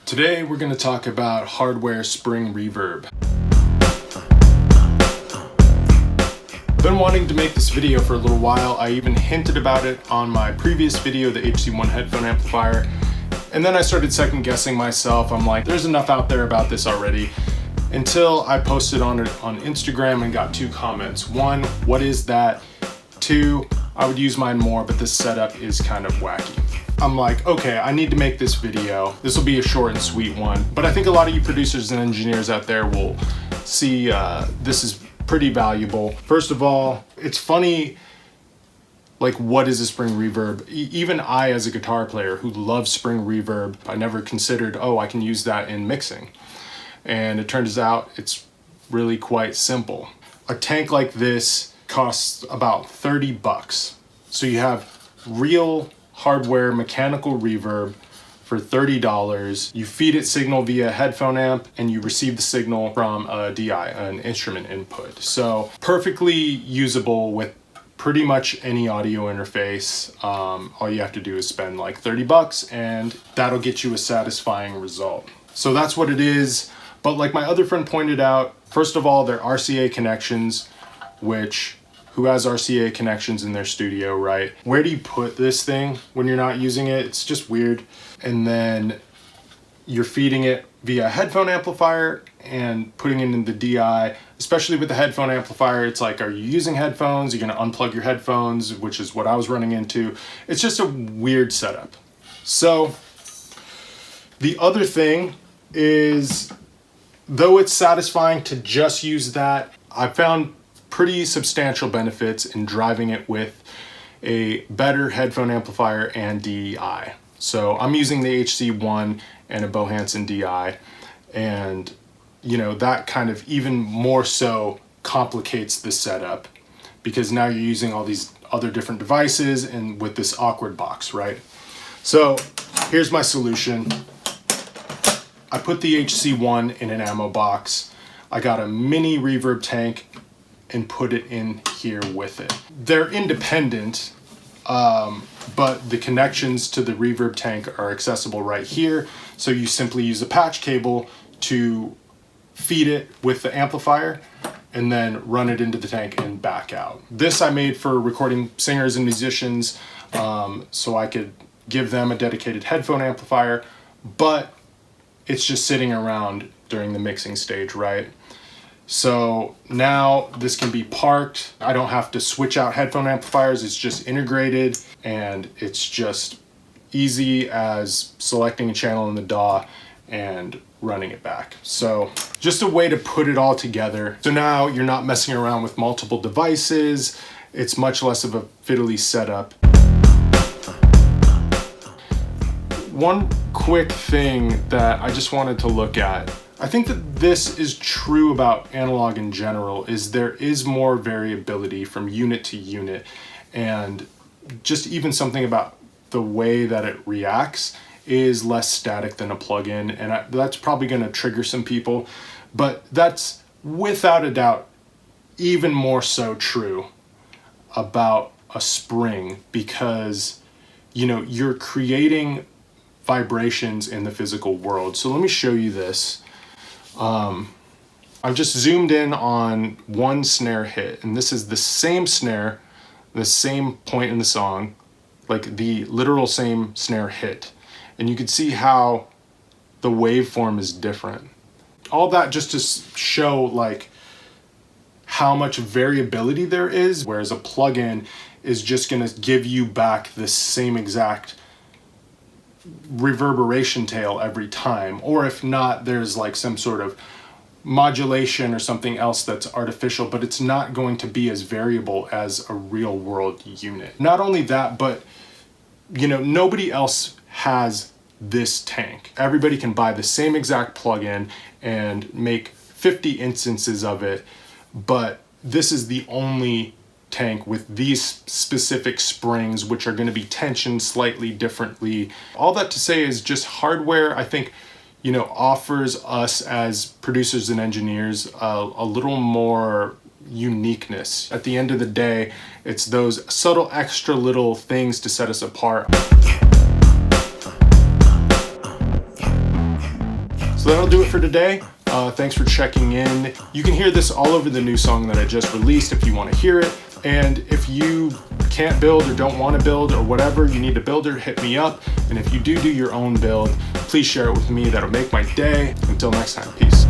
Today we're going to talk about hardware spring reverb. I've been wanting to make this video for a little while. I even hinted about it on my previous video, the HC1 headphone amplifier. And then I started second guessing myself. I'm like, there's enough out there about this already. Until I posted on it on Instagram and got 2 comments. 1, what is that? 2, I would use mine more, but this setup is kind of wacky. I'm like, okay, I need to make this video. This will be a short and sweet one, but I think a lot of you producers and engineers out there will see this is pretty valuable. First of all, it's funny, like, what is a spring reverb? Even I, as a guitar player who loves spring reverb, I never considered, oh, I can use that in mixing. And it turns out it's really quite simple. A tank like this costs about 30 bucks. So you have real hardware mechanical reverb for $30. You feed it signal via headphone amp and you receive the signal from a DI, an instrument input. So perfectly usable with pretty much any audio interface. All you have to do is spend like 30 bucks and that'll get you a satisfying result. So that's what it is. But like my other friend pointed out, first of all, they're RCA connections, which who has RCA connections in their studio, right? Where do you put this thing when you're not using it? It's just weird. And then you're feeding it via a headphone amplifier and putting it in the DI, especially with the headphone amplifier. It's like, are you using headphones? You're gonna unplug your headphones, which is what I was running into. It's just a weird setup. So the other thing is, though it's satisfying to just use that, I found pretty substantial benefits in driving it with a better headphone amplifier and DI. So I'm using the HC1 and a Bohansen DI, and you know, that kind of even more so complicates the setup because now you're using all these other different devices and with this awkward box, right? So here's my solution. I put the HC1 in an ammo box. I got a mini reverb tank and put it in here with it. They're independent, but the connections to the reverb tank are accessible right here. So you simply use a patch cable to feed it with the amplifier and then run it into the tank and back out. This I made for recording singers and musicians, so I could give them a dedicated headphone amplifier, but it's just sitting around during the mixing stage, right? So now this can be parked. I don't have to switch out headphone amplifiers. It's just integrated and it's just easy as selecting a channel in the DAW and running it back. So just a way to put it all together. So now you're not messing around with multiple devices. It's much less of a fiddly setup. One quick thing that I just wanted to look at, I think that this is true about analog in general, is there is more variability from unit to unit, and just even something about the way that it reacts is less static than a plug-in, and that's probably going to trigger some people, but that's without a doubt even more so true about a spring, because you know, you're creating vibrations in the physical world. So let me show you this. I've just zoomed in on one snare hit, and this is the same snare, the same point in the song, like the literal same snare hit. And you can see how the waveform is different. All that just to show like how much variability there is, whereas a plugin is just gonna give you back the same exact reverberation tail every time, or if not, there's like some sort of modulation or something else that's artificial, but it's not going to be as variable as a real world unit. Not only that, but you know, nobody else has this tank. Everybody can buy the same exact plugin and make 50 instances of it, but this is the only tank with these specific springs, which are going to be tensioned slightly differently. All that to say is just hardware, I think, you know, offers us as producers and engineers a little more uniqueness. At the end of the day, it's those subtle extra little things to set us apart. So that'll do it for today. Thanks for checking in. You can hear this all over the new song that I just released if you want to hear it. And if you can't build or don't want to build or whatever, you need a builder, hit me up. And if you do your own build, please share it with me. That'll make my day. Until next time, peace.